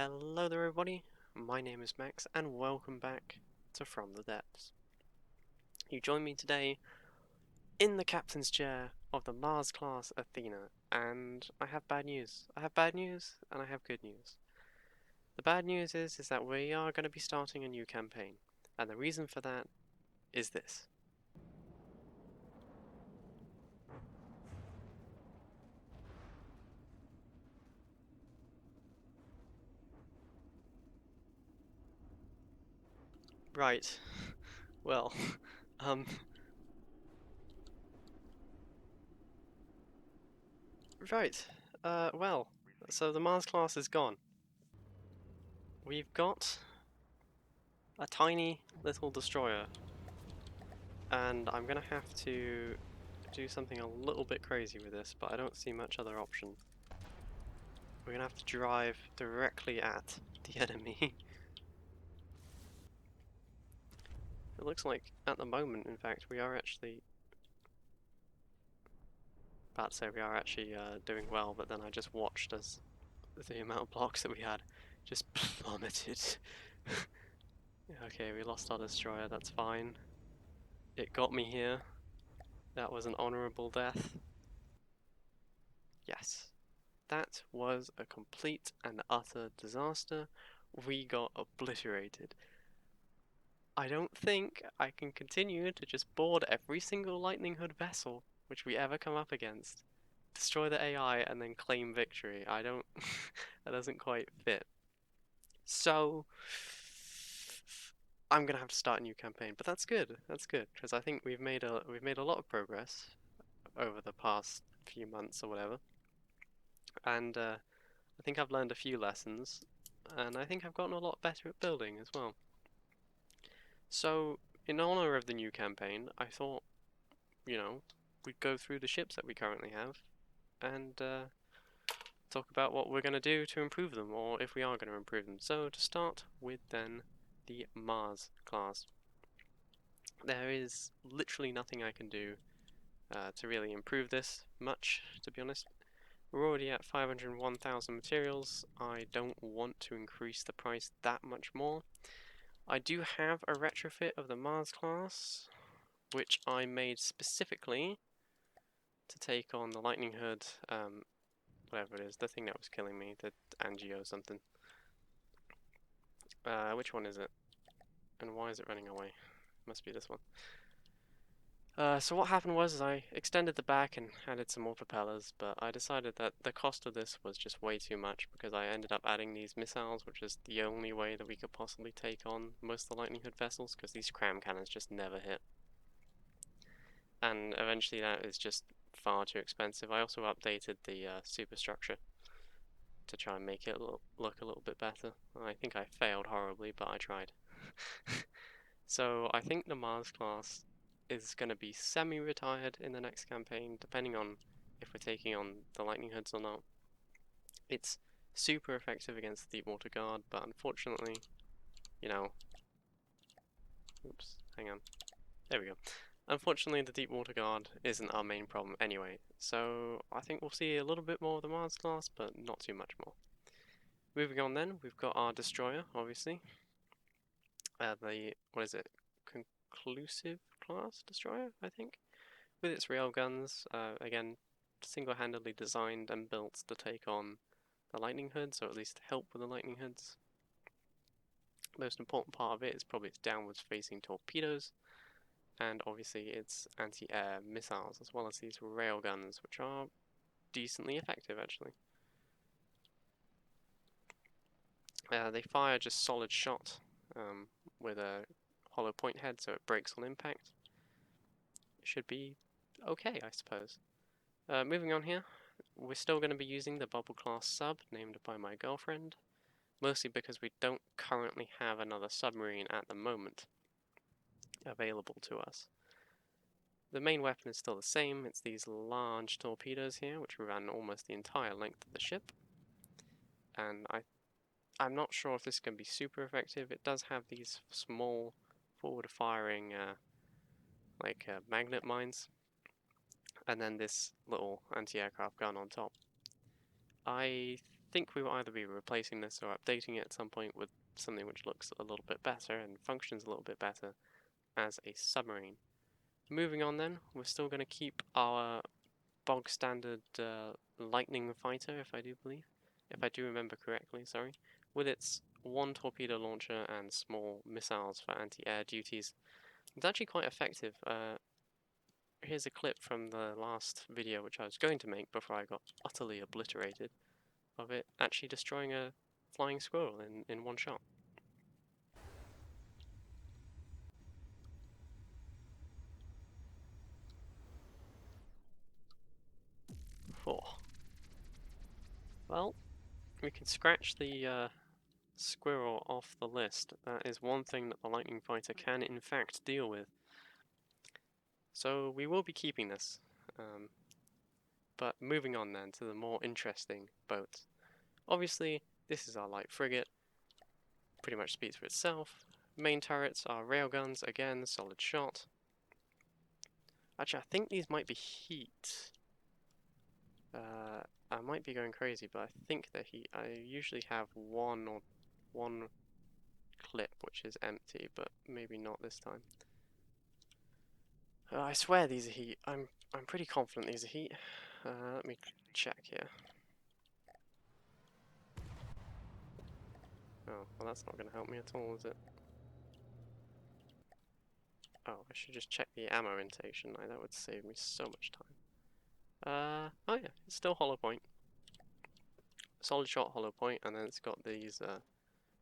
Hello there everybody, my name is Max and welcome back to From the Depths. You join me today in the captain's chair of the Mars class Athena, and I have bad news. I have bad news and I have good news. The bad news is that we are going to be starting a new campaign, and the reason for that is this. Right, well, um, right, well, so the Mars class is gone. We've got a tiny little destroyer, and I'm gonna have to do something a little bit crazy with this, but I don't see much other option. We're gonna have to drive directly at the enemy. It looks like at the moment, in fact, we are actually doing well, but then I just watched as the amount of blocks that we had just plummeted. Okay, we lost our destroyer, that's fine. It got me here. That was an honorable death. Yes. That was a complete and utter disaster. We got obliterated. I don't think I can continue to just board every single Lightning Hood vessel which we ever come up against, destroy the AI, and then claim victory. I don't. That doesn't quite fit. So I'm gonna have to start a new campaign, but that's good. That's good because I think we've made a lot of progress over the past few months or whatever, and I think I've learned a few lessons, and I think I've gotten a lot better at building as well. So, in honor of the new campaign, I thought, we'd go through the ships that we currently have and talk about what we're going to do to improve them, or if we are going to improve them. So, to start with, then, the Mars class. There is literally nothing I can do to really improve this much, to be honest. We're already at 501,000 materials. I don't want to increase the price that much more. I do have a retrofit of the Mars class, which I made specifically to take on the Lightning Hood, whatever it is, the thing that was killing me, the Angio something. Which one is it? And why is it running away? Must be this one. So what happened was I extended the back and added some more propellers, but I decided that the cost of this was just way too much because I ended up adding these missiles, which is the only way that we could possibly take on most of the Lightning Hood vessels, because these cram cannons just never hit. And eventually that is just far too expensive. I also updated the superstructure to try and make it look a little bit better. I think I failed horribly, but I tried. So I think the Mars class is going to be semi-retired in the next campaign, depending on if we're taking on the Lightning Hoods or not. It's super effective against the Deepwater Guard, but unfortunately, oops, hang on. There we go. Unfortunately, the Deepwater Guard isn't our main problem anyway, so I think we'll see a little bit more of the Mars class, but not too much more. Moving on then, we've got our destroyer, obviously. What is it? Conclusive class destroyer, I think, with its rail guns. Again, single-handedly designed and built to take on the Lightning Hoods, or at least help with the Lightning Hoods. The most important part of it is probably its downwards-facing torpedoes, and obviously its anti-air missiles, as well as these rail guns, which are decently effective, actually. They fire just solid shot with a hollow point head, so it breaks on impact. It should be okay, I suppose. Moving on here, we're still going to be using the Bubble class sub, named by my girlfriend, mostly because we don't currently have another submarine at the moment available to us. The main weapon is still the same. It's these large torpedoes here, which run almost the entire length of the ship. And I'm not sure if this can be super effective. It does have these small forward-firing magnet mines, and then this little anti-aircraft gun on top. I think we will either be replacing this or updating it at some point with something which looks a little bit better and functions a little bit better as a submarine. Moving on then, we're still going to keep our bog standard lightning fighter, if I do remember correctly, sorry, with its one torpedo launcher and small missiles for anti-air duties. It's actually quite effective. Here's a clip from the last video which I was going to make before I got utterly obliterated, of it actually destroying a flying squirrel in one shot. Oh. Well, we can scratch the squirrel off the list. That is one thing that the lightning fighter can in fact deal with. So we will be keeping this. But moving on then to the more interesting boats. Obviously, this is our light frigate. Pretty much speaks for itself. Main turrets are railguns, again, solid shot. Actually, I think these might be heat. I might be going crazy, but I think they're heat. I usually have one clip which is empty, but maybe not this time. I swear these are heat. I'm pretty confident these are heat. Let me check here. Oh, well that's not going to help me at all, is it? Oh, I should just check the ammo intake, shouldn't I? That would save me so much time. Oh yeah, it's still hollow point. Solid shot hollow point, and then it's got these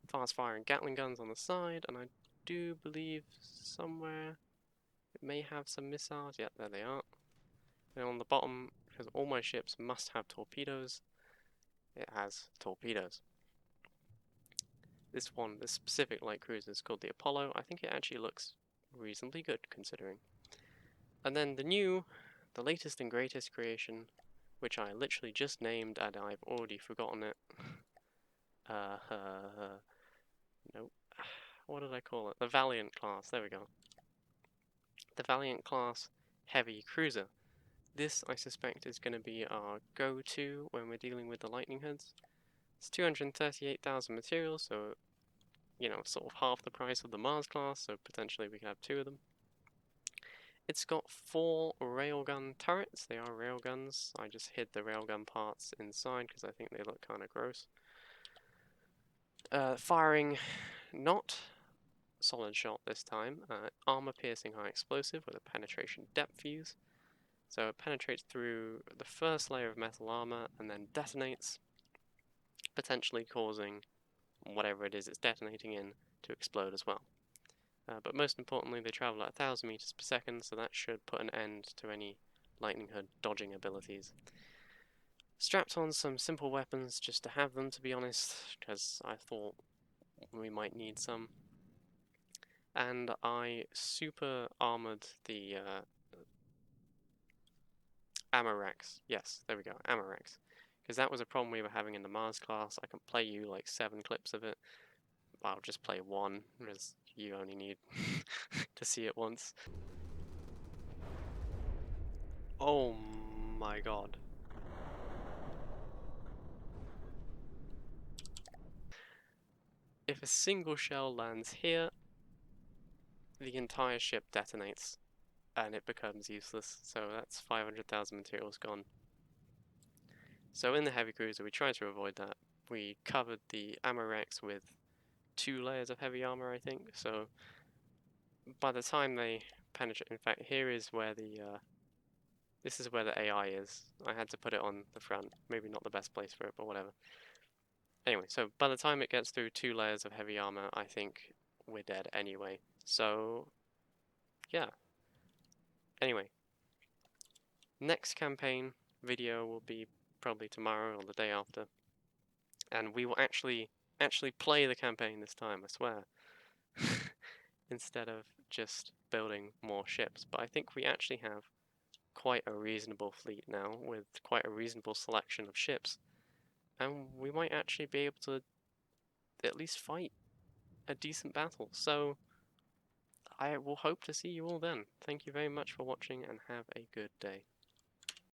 fast firing Gatling guns on the side, and I do believe somewhere it may have some missiles. Yeah, there they are. And on the bottom, because all my ships must have torpedoes, it has torpedoes. This specific light cruiser is called the Apollo. I think it actually looks reasonably good considering. And then the latest and greatest creation, which I literally just named and I've already forgotten it. Nope. What did I call it? The Valiant class. There we go. The Valiant class heavy cruiser. This, I suspect, is going to be our go-to when we're dealing with the Lightning Heads. It's 238,000 materials, so, you know, sort of half the price of the Mars class, so potentially we could have two of them. It's got 4 railgun turrets. They are railguns. I just hid the railgun parts inside because I think they look kind of gross. Firing not solid shot this time. Armor-piercing high explosive with a penetration depth fuse. So it penetrates through the first layer of metal armor and then detonates, potentially causing whatever it is it's detonating in to explode as well. But most importantly, they travel at 1,000 meters per second, so that should put an end to any Lightning Hood dodging abilities. Strapped on some simple weapons just to have them, to be honest, because I thought we might need some. And I super armored the ammo racks. Yes, there we go, ammo racks. Because that was a problem we were having in the Mars class. I can play you like 7 clips of it. I'll just play 1, because you only need to see it once. Oh my god. If a single shell lands here, the entire ship detonates and it becomes useless. So that's 500,000 materials gone. So in the heavy cruiser, we tried to avoid that. We covered the ammo racks with 2 layers of heavy armor, I think. So by the time they penetrate, in fact, here is where this is where the AI is. I had to put it on the front. Maybe not the best place for it, but whatever. Anyway, so by the time it gets through 2 layers of heavy armor, I think we're dead anyway. So, yeah. Anyway, next campaign video will be probably tomorrow or the day after. And we will actually play the campaign this time, I swear. Instead of just building more ships. But I think we actually have quite a reasonable fleet now, with quite a reasonable selection of ships. And we might actually be able to at least fight a decent battle. So I will hope to see you all then. Thank you very much for watching and have a good day.